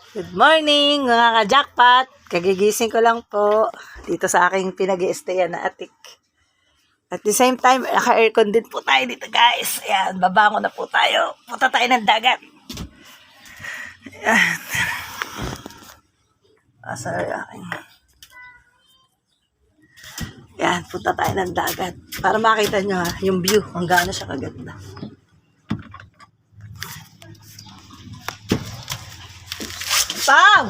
Good morning mga ka-jackpot. Kagigising ko lang po dito sa aking pinag-i-stayan na attic. At the same time, naka-aircon din po tayo dito guys. Ayan, babango na po tayo. Punta tayo ng dagat. Ayan. Asa aking... Ayan, punta tayo ng dagat. Para makita nyo ha, yung view. Ang gaano siya kaganda. Pam!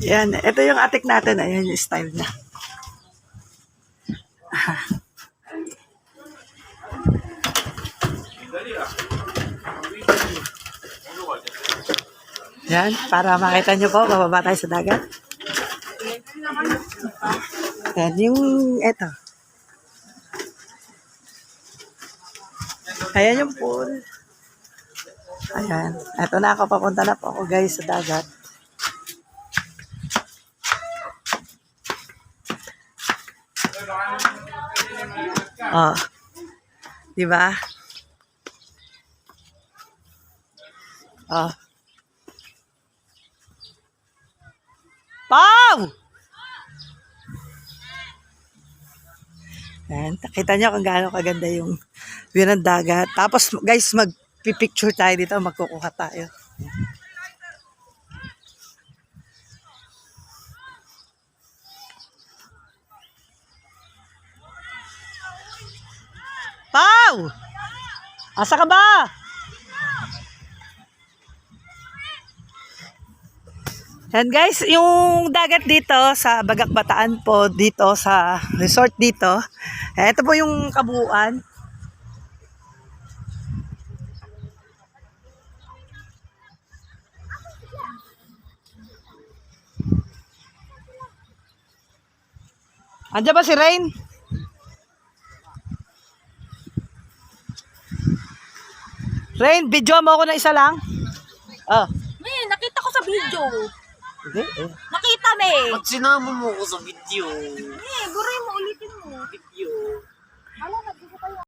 Yan, ito yung attic natin. Ayan yung style na. Yan, para makita nyo po, bababa tayo sa dagat. Yan, yung ito. Ayan yung pool. Ayan, ito na ako, papunta na po ako guys sa dagat. Oh. Di ba? Oh. Pau! Ayan, nakita nyo kung gaano kaganda yung view ng dagat. Tapos guys, magpipicture tayo dito, magkukuha tayo. Pau! Asa ka ba? Yan guys, yung dagat dito sa Bagak Bataan po, dito sa resort dito. Ito po yung kabuuan. Andiyan ba si Rain? Rain, video mo ako na isa lang. Oh. May, nakita ko sa video. Hindi eh. Nakita me. Ba't sinama mo ko sa video? Buray mo, ulitin mo. Video. Wala na